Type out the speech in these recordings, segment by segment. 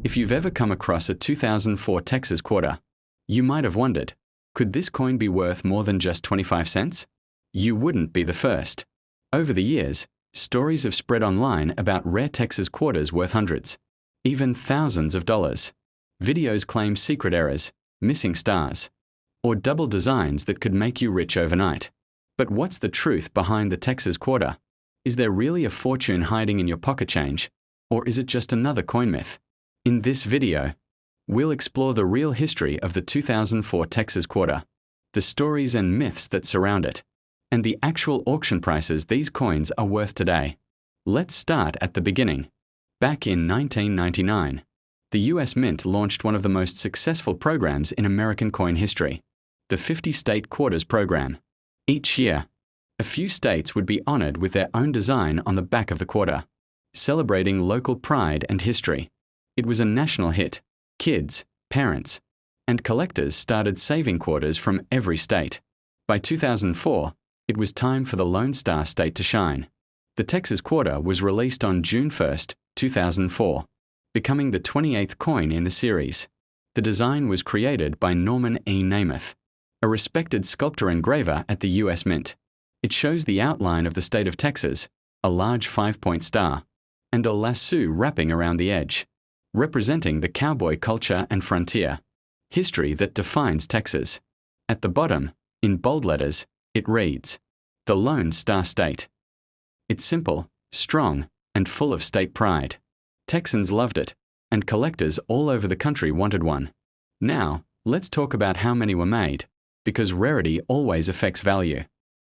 If you've ever come across a 2004 Texas quarter, you might have wondered, could this coin be worth more than just 25 cents? You wouldn't be the first. Over the years, stories have spread online about rare Texas quarters worth hundreds, even thousands of dollars. Videos claim secret errors, missing stars, or double designs that could make you rich overnight. But what's the truth behind the Texas quarter? Is there really a fortune hiding in your pocket change, or is it just another coin myth? In this video, we'll explore the real history of the 2004 Texas quarter, the stories and myths that surround it, and the actual auction prices these coins are worth today. Let's start at the beginning. Back in 1999, the US Mint launched one of the most successful programs in American coin history, the 50-State Quarters program. Each year, a few states would be honored with their own design on the back of the quarter, celebrating local pride and history. It was a national hit. Kids, parents, and collectors started saving quarters from every state. By 2004, it was time for the Lone Star State to shine. The Texas quarter was released on June 1, 2004, becoming the 28th coin in the series. The design was created by Norman E. Namath, a respected sculptor engraver at the US Mint. It shows the outline of the state of Texas, a large 5-point star, and a lasso wrapping around the edge, representing the cowboy culture and frontier history that defines Texas. At the bottom, in bold letters, it reads, "The Lone Star State." It's simple, strong, and full of state pride. Texans loved it, and collectors all over the country wanted one. Now, let's talk about how many were made, because rarity always affects value.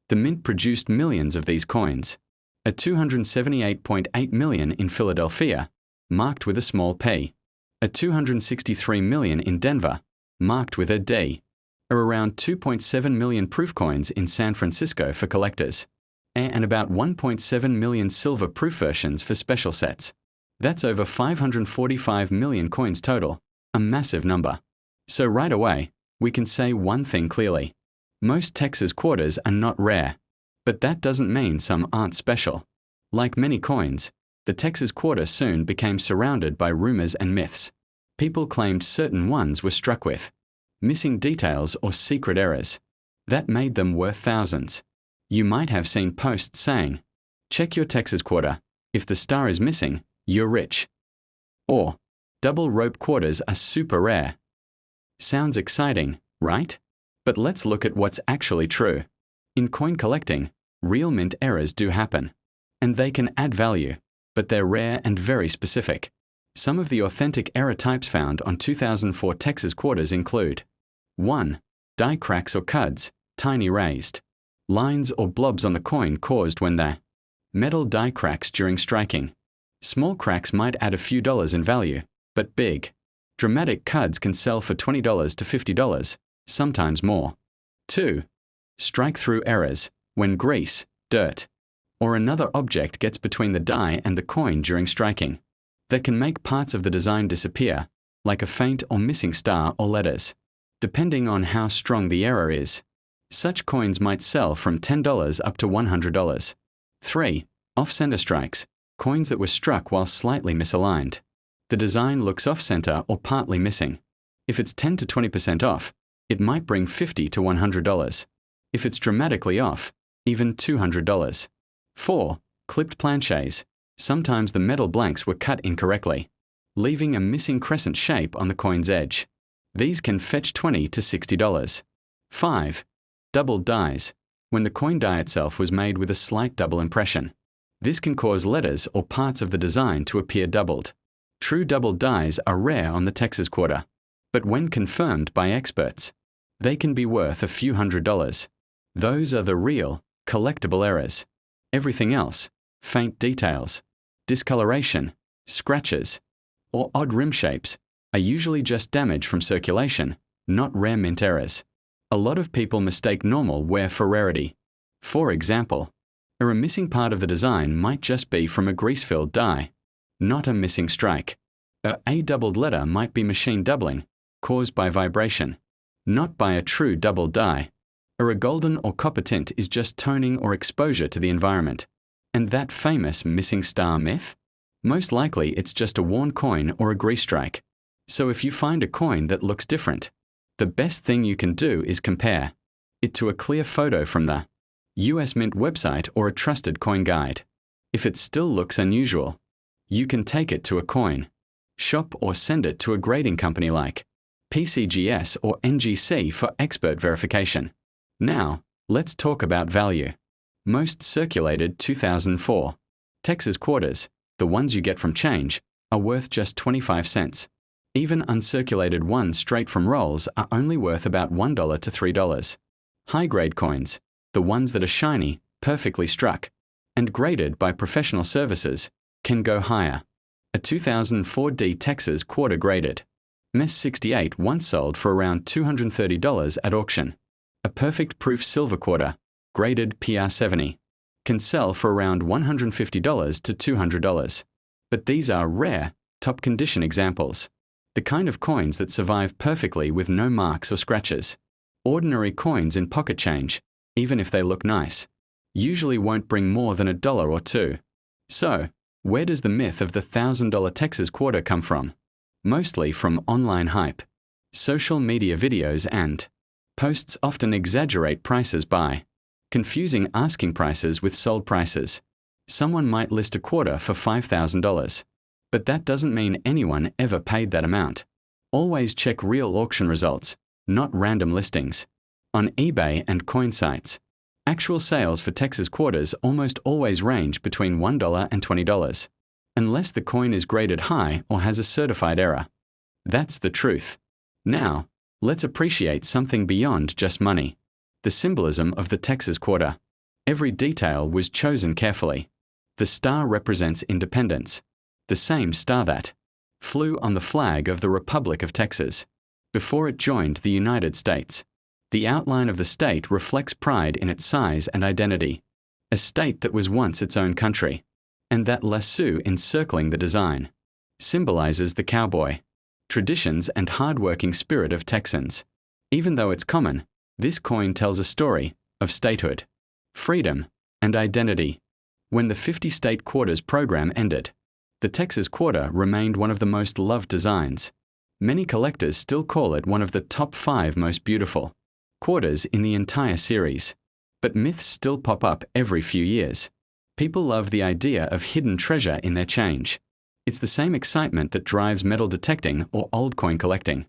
The Mint produced millions of these coins. A 278.8 million in Philadelphia, marked with a small p. A 263 million in Denver, marked with a D. Or around 2.7 million proof coins in San Francisco for collectors. And about 1.7 million silver proof versions for special sets. That's over 545 million coins total, a massive number. So right away, we can say one thing clearly. Most Texas quarters are not rare, but that doesn't mean some aren't special. Like many coins, the Texas quarter soon became surrounded by rumors and myths. People claimed certain ones were struck with missing details or secret errors. That made them worth thousands. You might have seen posts saying, "Check your Texas quarter. If the star is missing, you're rich." Or, "Double rope quarters are super rare." Sounds exciting, right? But let's look at what's actually true. In coin collecting, real mint errors do happen. And they can add value, but they're rare and very specific. Some of the authentic error types found on 2004 Texas quarters include 1. Die cracks or cuds, tiny raised. Lines or blobs on the coin caused when the metal die cracks during striking. Small cracks might add a few dollars in value, but big, dramatic cuds can sell for $20 to $50, sometimes more. 2. Strike-through errors, when grease, dirt, or another object gets between the die and the coin during striking. That can make parts of the design disappear, like a faint or missing star or letters, depending on how strong the error is. Such coins might sell from $10 up to $100. 3. Off-center strikes, coins that were struck while slightly misaligned. The design looks off-center or partly missing. If it's 10 to 20% off, it might bring $50 to $100. If it's dramatically off, even $200. 4. Clipped planchets. Sometimes the metal blanks were cut incorrectly, leaving a missing crescent shape on the coin's edge. These can fetch $20 to $60. 5. Doubled dies, when the coin die itself was made with a slight double impression. This can cause letters or parts of the design to appear doubled. True double dies are rare on the Texas quarter, but when confirmed by experts, they can be worth a few $100s. Those are the real, collectible errors. Everything else, faint details, discoloration, scratches, or odd rim shapes, are usually just damage from circulation, not rare mint errors. A lot of people mistake normal wear for rarity. For example, a missing part of the design might just be from a grease-filled die, not a missing strike. A doubled letter might be machine doubling, caused by vibration, not by a true double die. Or a golden or copper tint is just toning or exposure to the environment. And that famous missing star myth? Most likely it's just a worn coin or a grease strike, So if you find a coin that looks different, the best thing you can do is compare it to a clear photo from the US Mint website or a trusted coin guide. If it still looks unusual, you can take it to a coin shop or send it to a grading company like PCGS or NGC for expert verification. Now, let's talk about value. Most circulated 2004 Texas quarters, the ones you get from change, are worth just 25 cents. Even uncirculated ones straight from rolls are only worth about $1 to $3. High-grade coins, the ones that are shiny, perfectly struck, and graded by professional services, can go higher. A 2004 D Texas quarter graded MES 68 once sold for around $230 at auction. A perfect proof silver quarter, graded PR 70, can sell for around $150 to $200. But these are rare, top condition examples. The kind of coins that survive perfectly with no marks or scratches. Ordinary coins in pocket change, even if they look nice, usually won't bring more than $1 or $2. So, where does the myth of the $1,000 Texas quarter come from? Mostly from online hype. Social media videos and posts often exaggerate prices by confusing asking prices with sold prices. Someone might list a quarter for $5,000, but that doesn't mean anyone ever paid that amount. Always check real auction results, not random listings. On eBay and coin sites, actual sales for Texas quarters almost always range between $1 and $20, unless the coin is graded high or has a certified error. That's the truth. Now, let's appreciate something beyond just money. The symbolism of the Texas quarter. Every detail was chosen carefully. The star represents independence, the same star that flew on the flag of the Republic of Texas before it joined the United States. The outline of the state reflects pride in its size and identity, a state that was once its own country, and that lasso encircling the design symbolizes the cowboy, traditions and hard-working spirit of Texans. Even though it's common, this coin tells a story of statehood, freedom, and identity. When the 50-state quarters program ended, the Texas quarter remained one of the most loved designs. Many collectors still call it one of the top 5 most beautiful quarters in the entire series. But myths still pop up every few years. People love the idea of hidden treasure in their change. It's the same excitement that drives metal detecting or old coin collecting.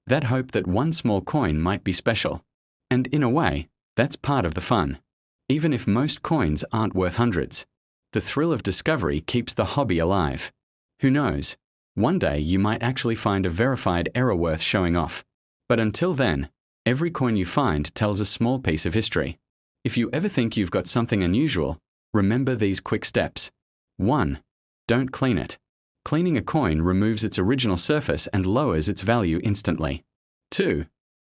That hope that one small coin might be special. And in a way, that's part of the fun. Even if most coins aren't worth hundreds, the thrill of discovery keeps the hobby alive. Who knows? One day you might actually find a verified error worth showing off. But until then, every coin you find tells a small piece of history. If you ever think you've got something unusual, remember these quick steps. 1. Don't clean it. Cleaning a coin removes its original surface and lowers its value instantly. 2.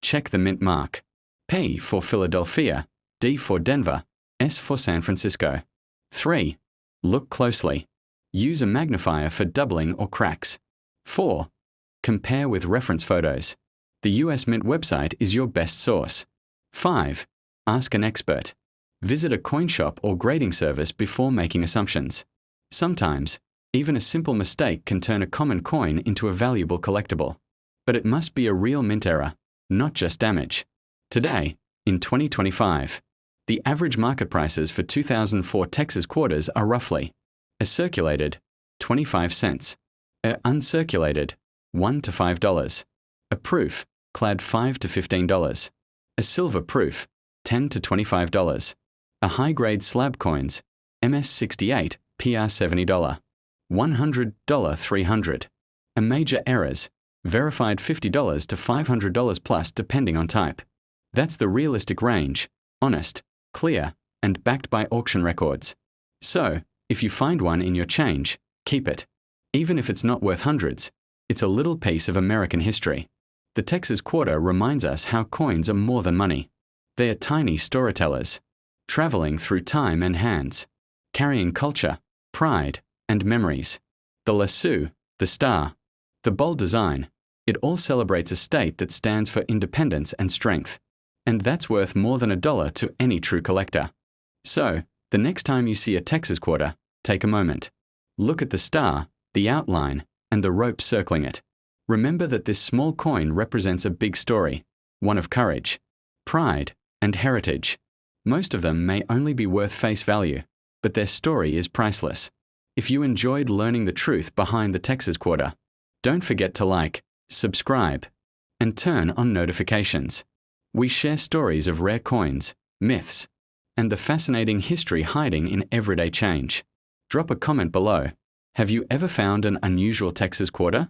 Check the mint mark. P for Philadelphia, D for Denver, S for San Francisco. 3. Look closely. Use a magnifier for doubling or cracks. 4. Compare with reference photos. The US Mint website is your best source. 5. Ask an expert. Visit a coin shop or grading service before making assumptions. Sometimes, even a simple mistake can turn a common coin into a valuable collectible. But it must be a real mint error, not just damage. Today, in 2025, the average market prices for 2004 Texas quarters are roughly a circulated, 25 cents, a uncirculated, $1 to $5, a proof, clad $5 to $15, a silver proof, $10 to $25, a high-grade slab coins, MS 68, PR $70, $100, $300, a major errors, verified $50 to $500 plus depending on type. That's the realistic range, honest, clear, and backed by auction records. So, if you find one in your change, keep it. Even if it's not worth hundreds, it's a little piece of American history. The Texas quarter reminds us how coins are more than money. They are tiny storytellers, traveling through time and hands, carrying culture, pride, and memories. The lasso, the star, the bold design, it all celebrates a state that stands for independence and strength. And that's worth more than $1 to any true collector. So, the next time you see a Texas quarter, take a moment. Look at the star, the outline, and the rope circling it. Remember that this small coin represents a big story, one of courage, pride, and heritage. Most of them may only be worth face value, but their story is priceless. If you enjoyed learning the truth behind the Texas Quarter, don't forget to like, subscribe, and turn on notifications. We share stories of rare coins, myths, and the fascinating history hiding in everyday change. Drop a comment below. Have you ever found an unusual Texas Quarter?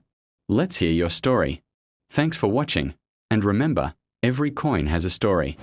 Let's hear your story. Thanks for watching, and remember, every coin has a story.